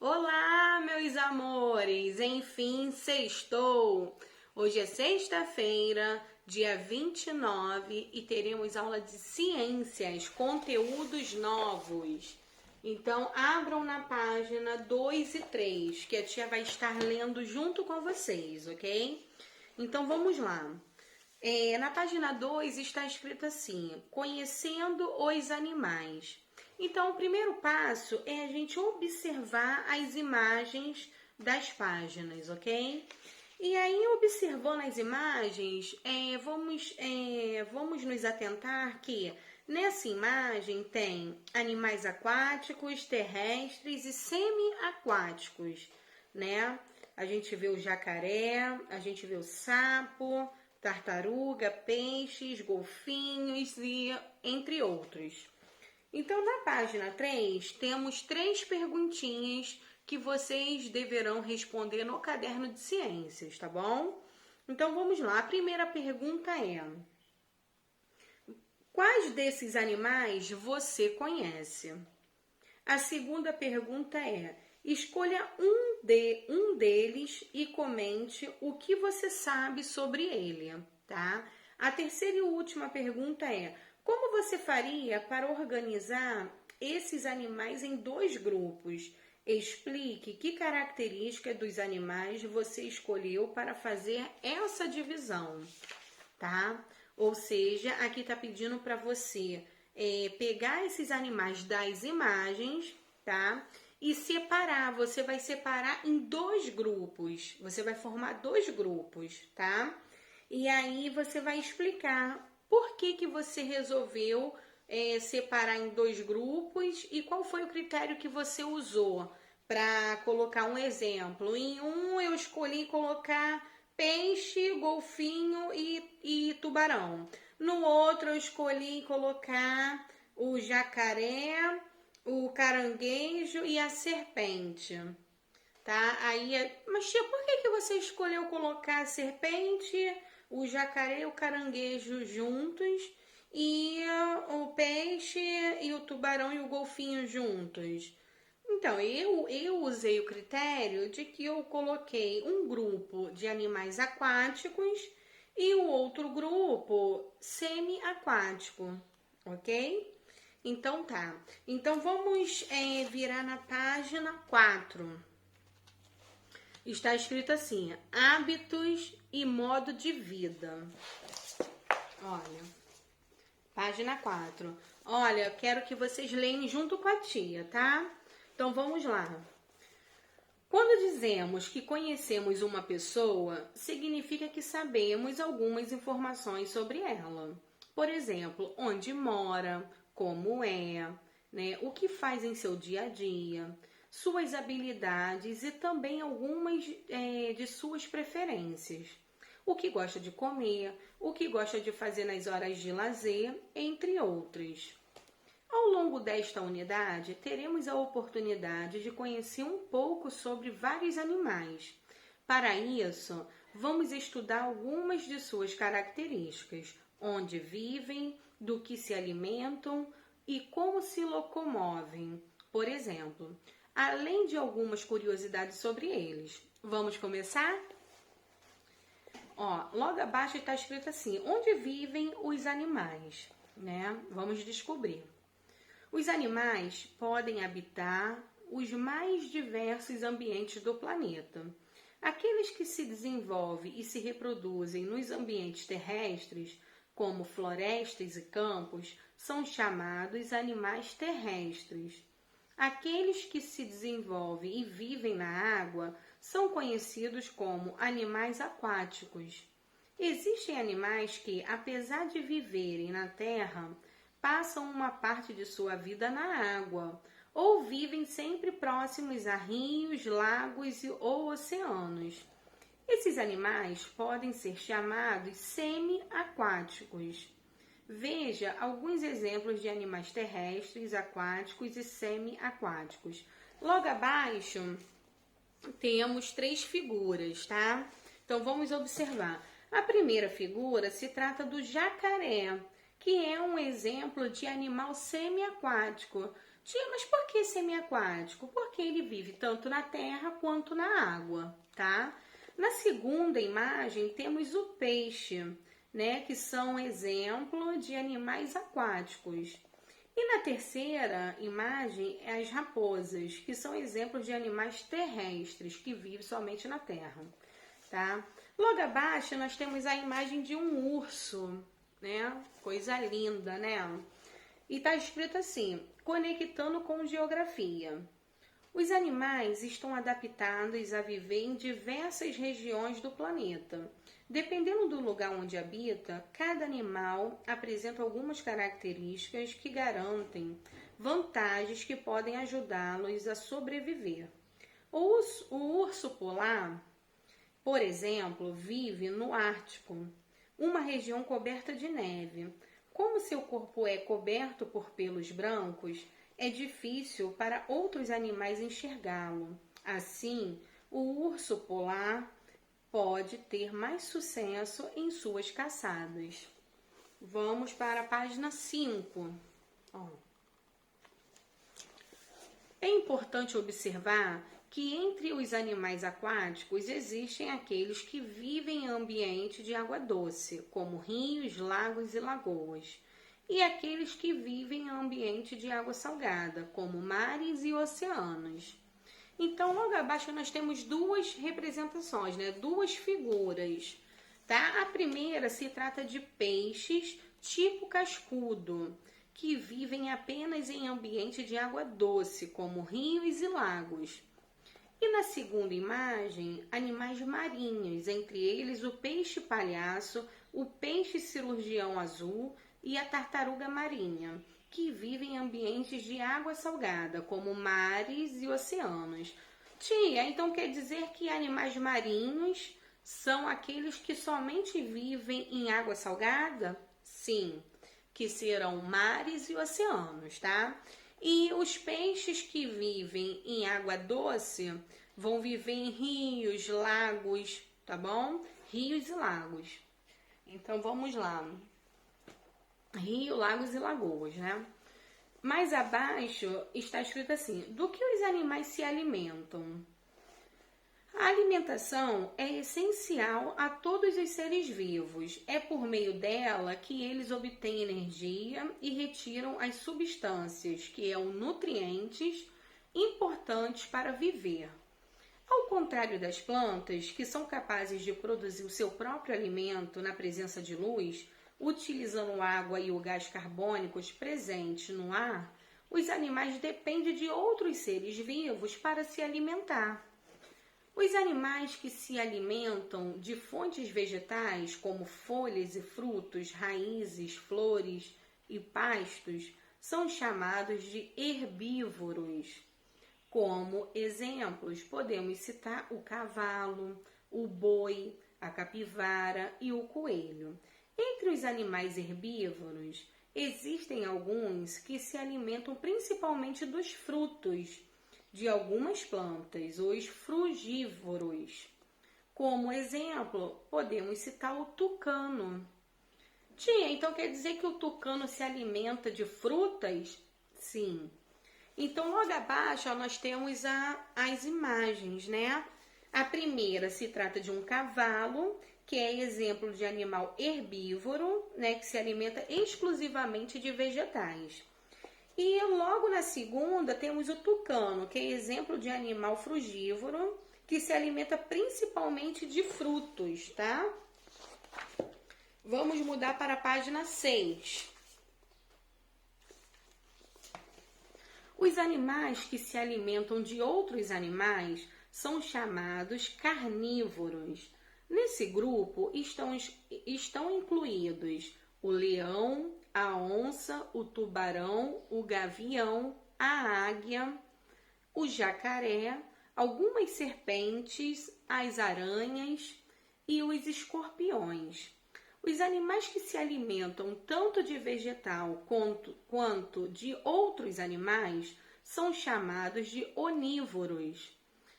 Olá, meus amores! Enfim, sextou! Hoje é sexta-feira, dia 29, e teremos aula de ciências, conteúdos novos. Então, abram na página 2 e 3, que a tia vai estar lendo junto com vocês, ok? Então, vamos lá. Na página 2 está escrito assim: conhecendo os animais. Então, o primeiro passo é a gente observar as imagens das páginas, ok? E aí, observando as imagens, vamos nos atentar que nessa imagem tem animais aquáticos, terrestres e semi-aquáticos, né? A gente vê o jacaré, a gente vê o sapo, tartaruga, peixes, golfinhos e entre outros. Então, na página 3, temos 3 perguntinhas que vocês deverão responder no caderno de ciências, tá bom? Então, vamos lá. A primeira pergunta é: quais desses animais você conhece? A segunda pergunta é: escolha um deles e comente o que você sabe sobre ele, tá? A terceira e última pergunta é: como você faria para organizar esses animais em 2 grupos? Explique que característica dos animais você escolheu para fazer essa divisão, tá? Ou seja, aqui está pedindo para você pegar esses animais das imagens, tá? E separar. Você vai separar em 2 grupos. Você vai formar 2 grupos, tá? E aí você vai explicar por que você resolveu separar em 2 grupos e qual foi o critério que você usou para colocar um exemplo. Em um eu escolhi colocar peixe, golfinho e tubarão. No outro eu escolhi colocar o jacaré, o caranguejo e a serpente, tá? Mas tia, por que você escolheu colocar a serpente, o jacaré e o caranguejo juntos e o peixe e o tubarão e o golfinho juntos? Então, eu usei o critério de que eu coloquei um grupo de animais aquáticos e o outro grupo semi-aquático, ok? Então tá. Então vamos virar na página 4. Está escrito assim: hábitos e modo de vida. Olha, página 4. Olha, quero que vocês leiam junto com a tia, tá? Então vamos lá. Quando dizemos que conhecemos uma pessoa, significa que sabemos algumas informações sobre ela. Por exemplo, onde mora, como é, né, o que faz em seu dia a dia, suas habilidades e também algumas de suas preferências. O que gosta de comer, o que gosta de fazer nas horas de lazer, entre outros. Ao longo desta unidade, teremos a oportunidade de conhecer um pouco sobre vários animais. Para isso, vamos estudar algumas de suas características, onde vivem, do que se alimentam e como se locomovem, por exemplo, além de algumas curiosidades sobre eles. Vamos começar? Logo abaixo está escrito assim: onde vivem os animais, né? Vamos descobrir. Os animais podem habitar os mais diversos ambientes do planeta. Aqueles que se desenvolvem e se reproduzem nos ambientes terrestres, como florestas e campos, são chamados animais terrestres. Aqueles que se desenvolvem e vivem na água são conhecidos como animais aquáticos. Existem animais que, apesar de viverem na terra, passam uma parte de sua vida na água, ou vivem sempre próximos a rios, lagos ou oceanos. Esses animais podem ser chamados semi-aquáticos. Veja alguns exemplos de animais terrestres, aquáticos e semi-aquáticos. Logo abaixo temos 3 figuras, tá? Então vamos observar. A primeira figura se trata do jacaré, que é um exemplo de animal semi-aquático. Tia, mas por que semiaquático? Porque ele vive tanto na terra quanto na água, tá? Na segunda imagem temos o peixe, né, que são exemplo de animais aquáticos. E na terceira imagem é as raposas, que são exemplos de animais terrestres que vivem somente na terra, tá? Logo abaixo nós temos a imagem de um urso, né? Coisa linda, né? E tá escrito assim: conectando com geografia. Os animais estão adaptados a viver em diversas regiões do planeta. Dependendo do lugar onde habita, cada animal apresenta algumas características que garantem vantagens que podem ajudá-los a sobreviver. O urso polar, por exemplo, vive no Ártico, uma região coberta de neve. Como seu corpo é coberto por pelos brancos, é difícil para outros animais enxergá-lo. Assim, o urso polar pode ter mais sucesso em suas caçadas. Vamos para a página 5. É importante observar que entre os animais aquáticos existem aqueles que vivem em ambiente de água doce, como rios, lagos e lagoas, e aqueles que vivem em ambiente de água salgada, como mares e oceanos. Então, logo abaixo nós temos duas representações, né? Duas figuras, tá? A primeira se trata de peixes tipo cascudo, que vivem apenas em ambiente de água doce, como rios e lagos. E na segunda imagem, animais marinhos, entre eles o peixe palhaço, o peixe cirurgião azul e a tartaruga marinha, que vivem em ambientes de água salgada, como mares e oceanos. Tia, então quer dizer que animais marinhos são aqueles que somente vivem em água salgada? Sim, que serão mares e oceanos, tá? E os peixes que vivem em água doce vão viver em rios, lagos, tá bom? Rios e lagos. Então vamos lá. Rio, lagos e lagoas, né? Mais abaixo está escrito assim: do que os animais se alimentam? A alimentação é essencial a todos os seres vivos. É por meio dela que eles obtêm energia e retiram as substâncias, que são nutrientes importantes para viver. Ao contrário das plantas, que são capazes de produzir o seu próprio alimento na presença de luz, utilizando água e o gás carbônicos presentes no ar, os animais dependem de outros seres vivos para se alimentar. Os animais que se alimentam de fontes vegetais, como folhas e frutos, raízes, flores e pastos, são chamados de herbívoros. Como exemplos, podemos citar o cavalo, o boi, a capivara e o coelho. Entre os animais herbívoros, existem alguns que se alimentam principalmente dos frutos de algumas plantas, os frugívoros. Como exemplo, podemos citar o tucano. Tia, então quer dizer que o tucano se alimenta de frutas? Sim. Então, logo abaixo, nós temos as imagens, né? A primeira se trata de um cavalo, que é exemplo de animal herbívoro, né? Que se alimenta exclusivamente de vegetais. E logo na segunda temos o tucano, que é exemplo de animal frugívoro, que se alimenta principalmente de frutos, tá? Vamos mudar para a página 6. Os animais que se alimentam de outros animais são chamados carnívoros. Nesse grupo estão incluídos o leão, a onça, o tubarão, o gavião, a águia, o jacaré, algumas serpentes, as aranhas e os escorpiões. Os animais que se alimentam tanto de vegetal quanto de outros animais são chamados de onívoros.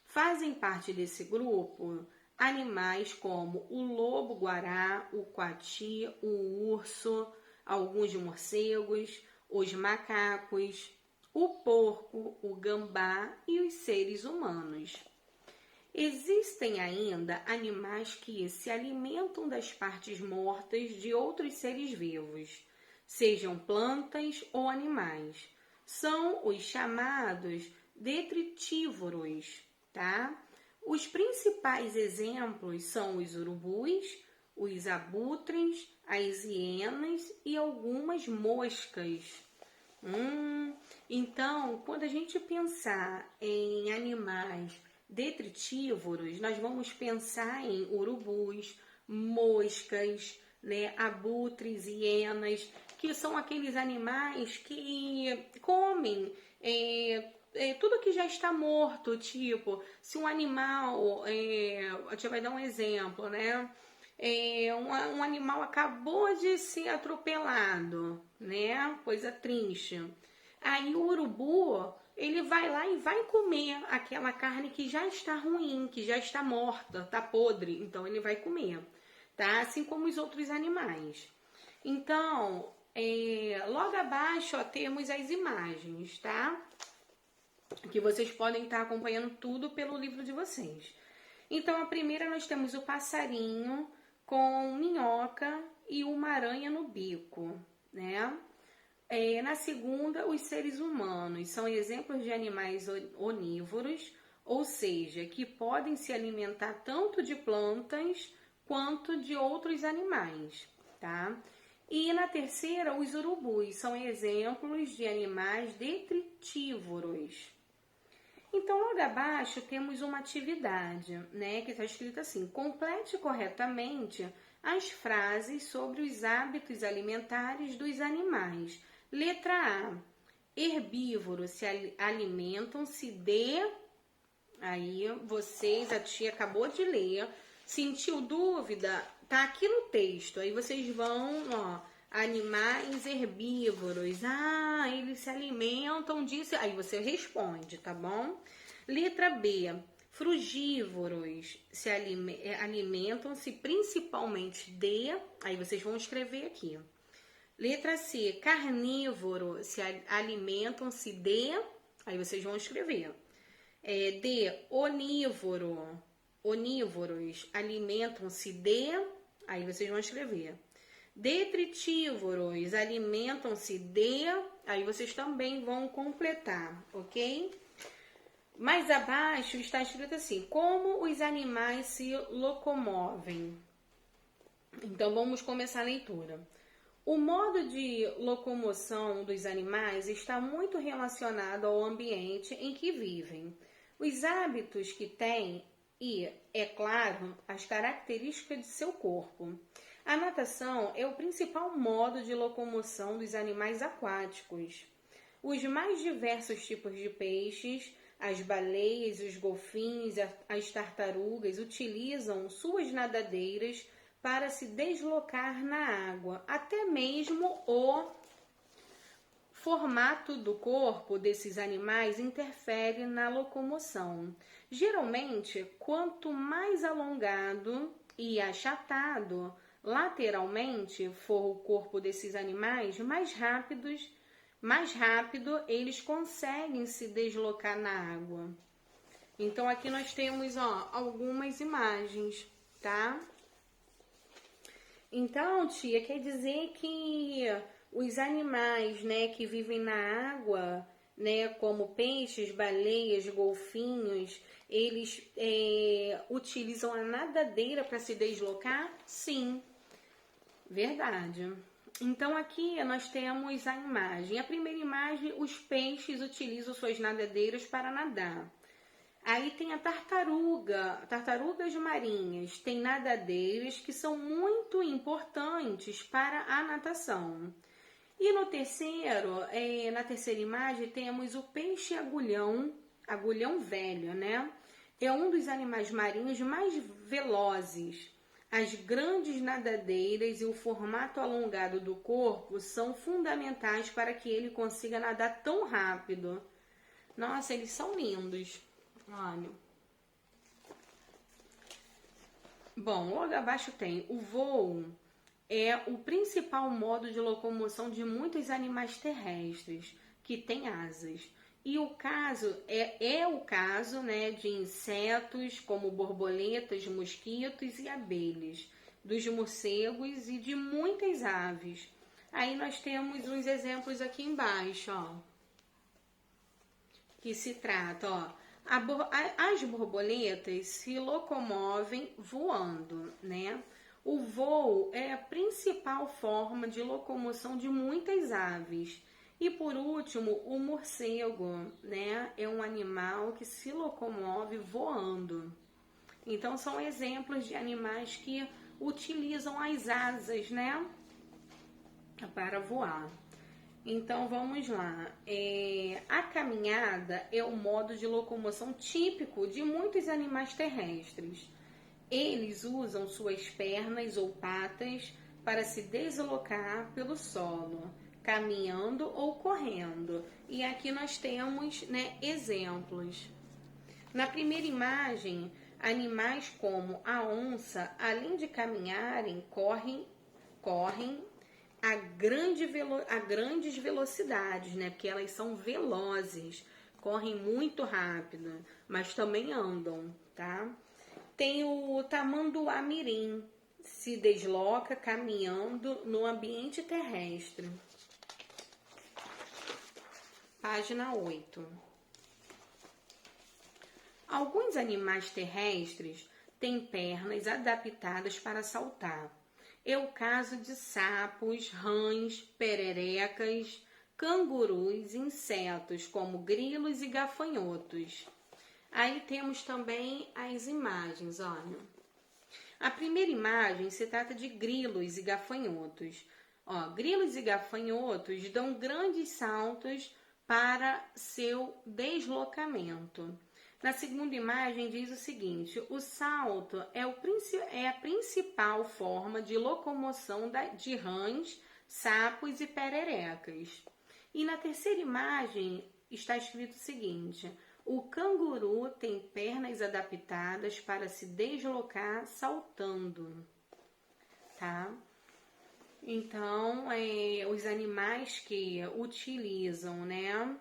Fazem parte desse grupo animais como o lobo-guará, o coati, o urso, alguns morcegos, os macacos, o porco, o gambá e os seres humanos. Existem ainda animais que se alimentam das partes mortas de outros seres vivos, sejam plantas ou animais. São os chamados detritívoros, tá? Os principais exemplos são os urubus, os abutres, as hienas e algumas moscas. Então, quando a gente pensar em animais detritívoros, nós vamos pensar em urubus, moscas, né, abutres, hienas, que são aqueles animais que comem tudo que já está morto, tipo, se um animal, a gente vai dar um exemplo, né? Um animal acabou de ser atropelado, né? Coisa triste. Aí o urubu, ele vai lá e vai comer aquela carne que já está ruim, que já está morta, está podre, então ele vai comer, tá? Assim como os outros animais. Então, logo abaixo, ó, temos as imagens, tá? Que vocês podem estar acompanhando tudo pelo livro de vocês. Então, a primeira nós temos o passarinho com minhoca e uma aranha no bico, né? Na segunda, os seres humanos são exemplos de animais onívoros, ou seja, que podem se alimentar tanto de plantas quanto de outros animais, tá? E na terceira, os urubus são exemplos de animais detritívoros. Então, logo abaixo temos uma atividade, né, que está escrito assim: complete corretamente as frases sobre os hábitos alimentares dos animais. Letra A. Herbívoros se alimentam-se de... Aí vocês, a tia acabou de ler. Sentiu dúvida? Tá aqui no texto. Aí vocês vão, ó, animais herbívoros. Ah, eles se alimentam disso. Aí você responde, tá bom? Letra B. Frugívoros se alimentam-se principalmente de... Aí vocês vão escrever aqui. Letra C. Carnívoro se alimentam-se de... Aí vocês vão escrever. D. Onívoro. Onívoros alimentam-se de... Aí vocês vão escrever. Detritívoros alimentam-se de... Aí vocês também vão completar, ok? Mais abaixo está escrito assim: como os animais se locomovem. Então vamos começar a leitura. O modo de locomoção dos animais está muito relacionado ao ambiente em que vivem, os hábitos que têm e, é claro, as características de seu corpo. A natação é o principal modo de locomoção dos animais aquáticos. Os mais diversos tipos de peixes, as baleias, os golfinhos, as tartarugas utilizam suas nadadeiras para se deslocar na água. Até mesmo o formato do corpo desses animais interfere na locomoção. Geralmente, quanto mais alongado e achatado lateralmente for o corpo desses animais, mais rápido eles conseguem se deslocar na água. Então aqui nós temos, ó, algumas imagens, tá? Então, tia, quer dizer que os animais, né, que vivem na água, né, como peixes, baleias, golfinhos, eles utilizam a nadadeira para se deslocar? Sim, verdade. Então aqui nós temos a imagem. A primeira imagem, os peixes utilizam suas nadadeiras para nadar. Aí tem a tartaruga, tartarugas marinhas, tem nadadeiras que são muito importantes para a natação. E no na terceira imagem, temos o peixe agulhão, agulhão velho, né? É um dos animais marinhos mais velozes. As grandes nadadeiras e o formato alongado do corpo são fundamentais para que ele consiga nadar tão rápido. Nossa, eles são lindos. Olha. Bom, logo abaixo tem o voo. É o principal modo de locomoção de muitos animais terrestres. que têm asas. E o caso é o caso, né, de insetos como borboletas, mosquitos e abelhas, dos morcegos e de muitas aves. Aí nós temos uns exemplos aqui embaixo, ó, que se trata, ó, as borboletas se locomovem voando, né? O voo é a principal forma de locomoção de muitas aves. E por último, o morcego, né? É um animal que se locomove voando. Então são exemplos de animais que utilizam as asas, né? Para voar. Então vamos lá. A caminhada é o modo de locomoção típico de muitos animais terrestres. Eles usam suas pernas ou patas para se deslocar pelo solo, caminhando ou correndo. E aqui nós temos, né, exemplos. Na primeira imagem, animais como a onça, além de caminharem, correm a grandes velocidades, né? Porque elas são velozes, correm muito rápido, mas também andam, tá? Tem o tamanduá-mirim, se desloca caminhando no ambiente terrestre. Página 8. Alguns animais terrestres têm pernas adaptadas para saltar. É o caso de sapos, rãs, pererecas, cangurus, insetos como grilos e gafanhotos. Aí temos também as imagens, olha. A primeira imagem se trata de grilos e gafanhotos. Ó, grilos e gafanhotos dão grandes saltos para seu deslocamento. Na segunda imagem diz o seguinte: o salto é a principal forma de locomoção de rãs, sapos e pererecas. E na terceira imagem está escrito o seguinte: o canguru tem pernas adaptadas para se deslocar saltando, tá? Então, os animais que utilizam, né,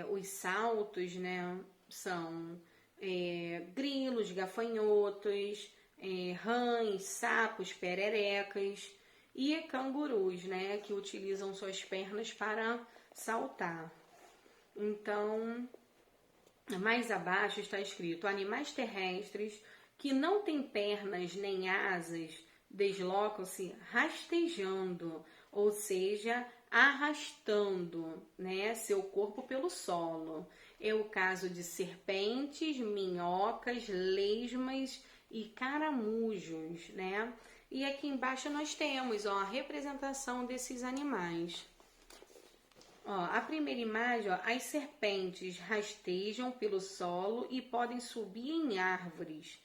os saltos, né, são grilos, gafanhotos, rãs, sapos, pererecas e cangurus, né, que utilizam suas pernas para saltar. Então, mais abaixo está escrito: animais terrestres que não têm pernas nem asas deslocam-se rastejando, ou seja, arrastando, né, seu corpo pelo solo. É o caso de serpentes, minhocas, lesmas e caramujos, né? E aqui embaixo nós temos, ó, a representação desses animais. Ó, a primeira imagem, ó, as serpentes rastejam pelo solo e podem subir em árvores.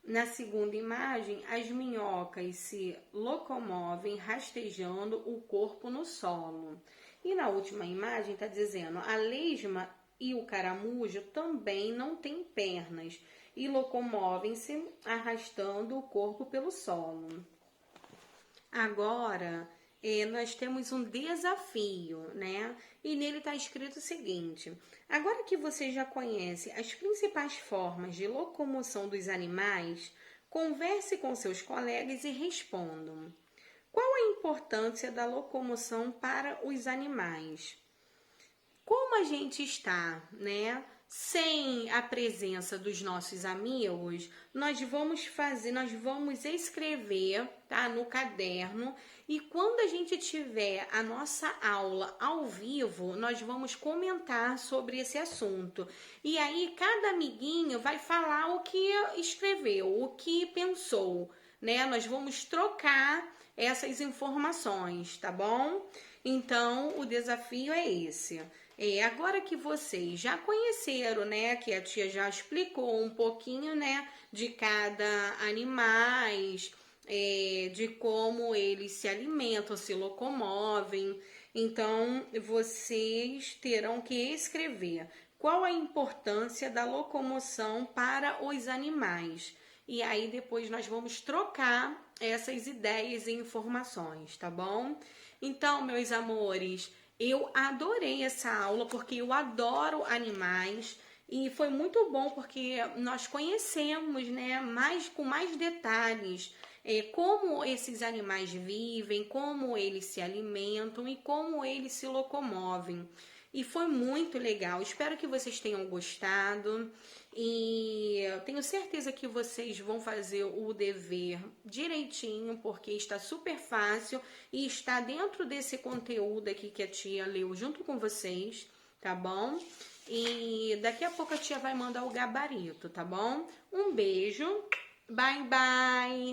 Na segunda imagem, as minhocas se locomovem rastejando o corpo no solo. E na última imagem está dizendo: a lesma e o caramujo também não têm pernas e locomovem-se arrastando o corpo pelo solo. Agora, nós temos um desafio, né? E nele está escrito o seguinte: agora que você já conhece as principais formas de locomoção dos animais, converse com seus colegas e respondam. Qual a importância da locomoção para os animais? Como a gente está, né, sem a presença dos nossos amigos, nós vamos escrever, tá, no caderno, e quando a gente tiver a nossa aula ao vivo, nós vamos comentar sobre esse assunto. E aí cada amiguinho vai falar o que escreveu, o que pensou, né? Nós vamos trocar essas informações, tá bom? Então, o desafio é esse. Agora que vocês já conheceram, né, que a tia já explicou um pouquinho, né, de cada animais, de como eles se alimentam, se locomovem, então vocês terão que escrever qual a importância da locomoção para os animais. E aí depois nós vamos trocar essas ideias e informações, tá bom? Então, meus amores, Eu adorei essa aula porque eu adoro animais e foi muito bom porque nós conhecemos, né, mais com mais detalhes, como esses animais vivem, como eles se alimentam e como eles se locomovem. E foi muito legal. Espero que vocês tenham gostado. E eu tenho certeza que vocês vão fazer o dever direitinho, porque está super fácil e está dentro desse conteúdo aqui que a tia leu junto com vocês, tá bom? E daqui a pouco a tia vai mandar o gabarito, tá bom? Um beijo, bye bye!